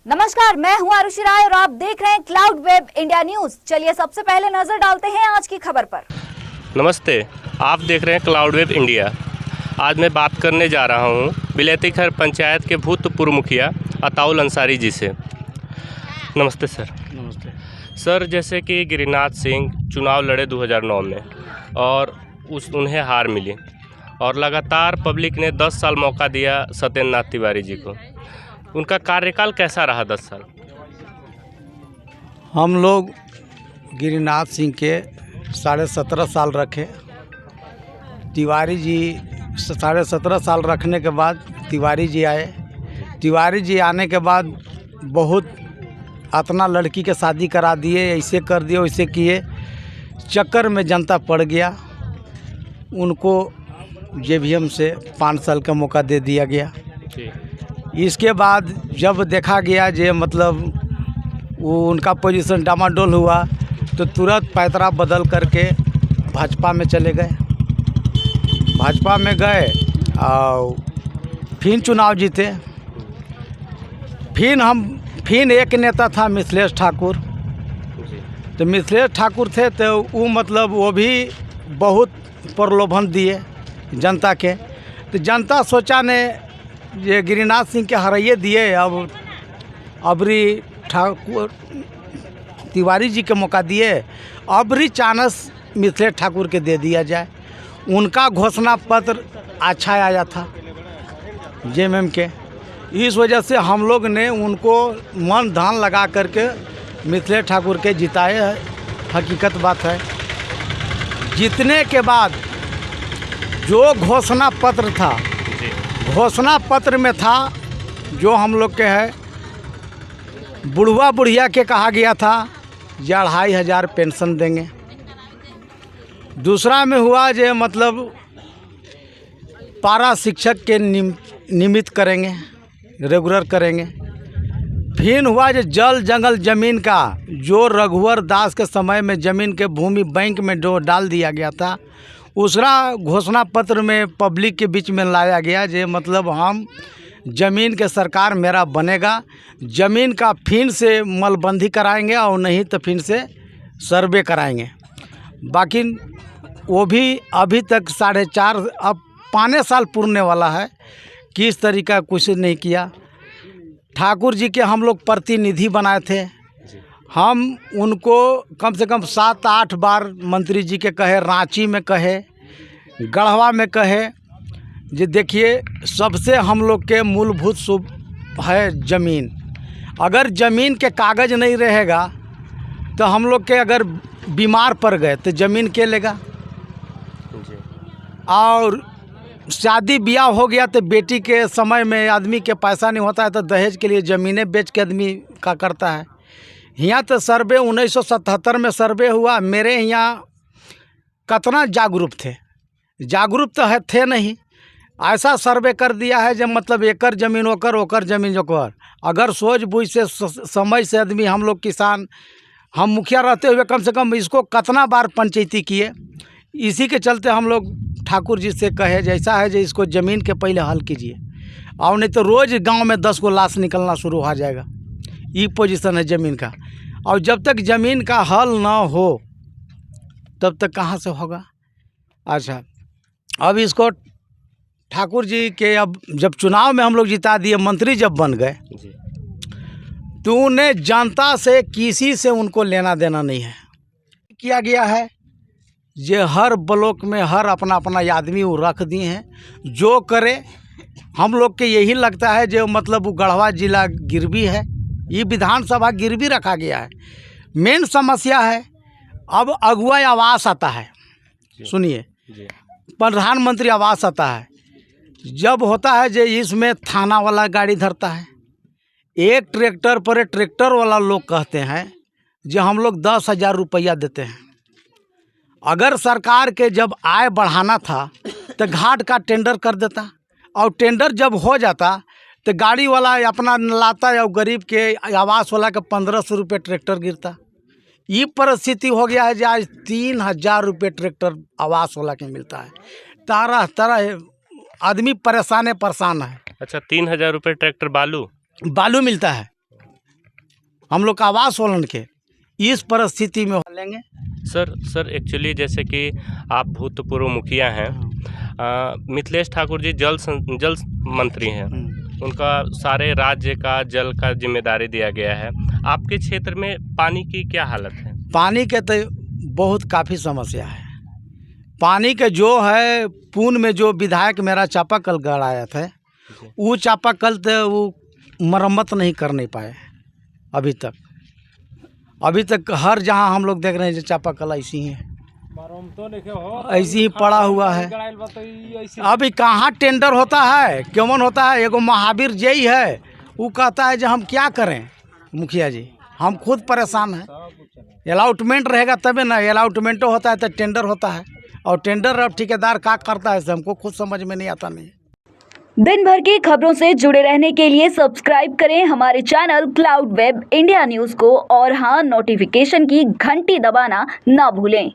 नमस्कार, मैं हूं आरुषि राय और आप देख रहे हैं क्लाउड वेब इंडिया न्यूज। चलिए सबसे पहले नजर डालते हैं आज की खबर पर। नमस्ते, आप देख रहे हैं क्लाउड वेब इंडिया। आज मैं बात करने जा रहा हूं बिलेतीखर पंचायत के भूतपूर्व मुखिया अताउल अंसारी जी से। नमस्ते सर। नमस्ते सर, जैसे कि गिरिनाथ सिंह चुनाव लड़े 2009 में और उन्हें हार मिली और लगातार पब्लिक ने 10 साल मौका दिया सत्येंद्र नाथ तिवारी जी को। उनका कार्यकाल कैसा रहा 10 साल? हम लोग गिरिनाथ सिंह के 17.5 साल रखे। तिवारी जी 17.5 साल रखने के बाद तिवारी जी आए। तिवारी जी आने के बाद बहुत अपना लड़की के शादी करा दिए, ऐसे कर दिए वैसे किए, चक्कर में जनता पड़ गया। उनको जेवीएम से 5 साल का मौका दे दिया गया। इसके बाद जब देखा गया जे मतलब वो उनका पोजीशन डामाडोल हुआ तो तुरंत पैतरा बदल करके भाजपा में चले गए। भाजपा में गए और फिर चुनाव जीते। फिर एक नेता था मिथिलेश ठाकुर। तो मिथिलेश ठाकुर थे तो वो मतलब वो भी बहुत प्रलोभन दिए जनता के। तो जनता सोचा ने ये गिरिनाथ सिंह के हराइए दिए, अब अबरी ठाकुर तिवारी जी के मौका दिए, अबरी चांस मिथिलेश ठाकुर के दे दिया जाए। उनका घोषणा पत्र अच्छा आया था जेएमएम के, इस वजह से हम लोग ने उनको मन धन लगा करके मिथिलेश ठाकुर के जिताए है। हकीकत बात है। जीतने के बाद जो घोषणा पत्र था, घोषणा पत्र में था जो हम लोग के है बुढ़वा बुढ़िया के कहा गया था 2,500 पेंशन देंगे। दूसरा में हुआ जो मतलब पारा शिक्षक के नियमित करेंगे, रेगुलर करेंगे। फिर हुआ जो जल जंगल ज़मीन का जो रघुवर दास के समय में ज़मीन के भूमि बैंक में जो डाल दिया गया था, दूसरा घोषणा पत्र में पब्लिक के बीच में लाया गया जे मतलब हम ज़मीन के सरकार मेरा बनेगा, ज़मीन का फिर से मलबंदी कराएंगे और नहीं तो फिर से सर्वे कराएंगे। बाकी वो भी अभी तक 4.5 अब 5 साल पूरने वाला है, किस तरीका कुछ नहीं किया। ठाकुर जी के हम लोग प्रतिनिधि बनाए थे। हम उनको कम से कम 7-8 बार मंत्री जी के कहे, रांची में कहे, गढ़वा में कहे जे देखिए सबसे हम लोग के मूलभूत सुख है ज़मीन। अगर ज़मीन के कागज़ नहीं रहेगा तो हम लोग के अगर बीमार पड़ गए तो ज़मीन के लेगा। और शादी ब्याह हो गया तो बेटी के समय में आदमी के पैसा नहीं होता है तो दहेज के लिए ज़मीनें बेच के आदमी का करता है। यहाँ तो सर्वे 1977 में सर्वे हुआ। मेरे यहाँ कितना जागरूक थे, जागरूक तो है थे नहीं। ऐसा सर्वे कर दिया है जब मतलब एकड़ ज़मीन ओकर ज़मीन ओकर। अगर सोच बूझ से समय से आदमी हम लोग किसान, हम मुखिया रहते हुए कम से कम इसको कितना बार पंचायती किए। इसी के चलते हम लोग ठाकुर जी से कहे जैसा है जो इसको ज़मीन के पहले हल कीजिए, और नहीं तो रोज़ गांव में 10 को लाश निकलना शुरू हो जाएगा। ये पोजीशन है ज़मीन का। और जब तक ज़मीन का हल ना हो तब तक कहाँ से होगा। अच्छा, अब इसको ठाकुर जी के अब जब चुनाव में हम लोग जिता दिए, मंत्री जब बन गए तो उन्हें जनता से किसी से उनको लेना देना नहीं है। किया गया है जे हर ब्लॉक में हर अपना अपना आदमी वो रख दिए हैं जो करे। हम लोग के यही लगता है जो मतलब वो गढ़वा जिला गिरवी है, ये विधानसभा गिरवी रखा गया है। मेन समस्या है अब अगुआ आवास आता है, सुनिए, प्रधानमंत्री आवास आता है। जब होता है जो इसमें थाना वाला गाड़ी धरता है, एक ट्रैक्टर पर एक ट्रैक्टर वाला लोग कहते हैं जो हम लोग 10,000 रुपया देते हैं। अगर सरकार के जब आय बढ़ाना था तो घाट का टेंडर कर देता, और टेंडर जब हो जाता तो गाड़ी वाला अपना लाता या गरीब के आवास वाला के 1,500 रुपये ट्रैक्टर गिरता। ये परिस्थिति हो गया है जो आज 3,000 रुपये ट्रैक्टर आवास वाला के मिलता है। तरह तरह आदमी परेशान है। अच्छा, 3,000 रुपये ट्रैक्टर बालू मिलता है। हम लोग का आवास वालन के इस परिस्थिति में लेंगे। सर एक्चुअली जैसे कि आप भूतपूर्व मुखिया हैं, मिथिलेश ठाकुर जी जल मंत्री हैं, उनका सारे राज्य का जल का जिम्मेदारी दिया गया है। आपके क्षेत्र में पानी की क्या हालत है? पानी के तो बहुत काफ़ी समस्या है। पानी के जो है पून में जो विधायक मेरा चापाकल गड़ाया था, वो चापाकल तो वो मरम्मत नहीं कर नहीं पाए अभी तक हर जहाँ हम लोग देख रहे हैं जो चापाकल ऐसी ही है, ऐसी ही पड़ा हुआ है। अभी कहाँ टेंडर होता है, क्यों होता है? एगो महावीर जय है, वो कहता है जो हम क्या करें मुखिया जी, हम खुद परेशान हैं। अलाउटमेंट रहेगा तभी ना, अलाउटमेंटो होता है तो टेंडर होता है, और टेंडर और ठेकेदार क्या करता है हमको खुद समझ में नहीं आता। नहीं, दिन भर की खबरों से जुड़े रहने के लिए सब्सक्राइब करें हमारे channel cloud web India news को, और हाँ, नोटिफिकेशन की घंटी दबाना ना भूलें।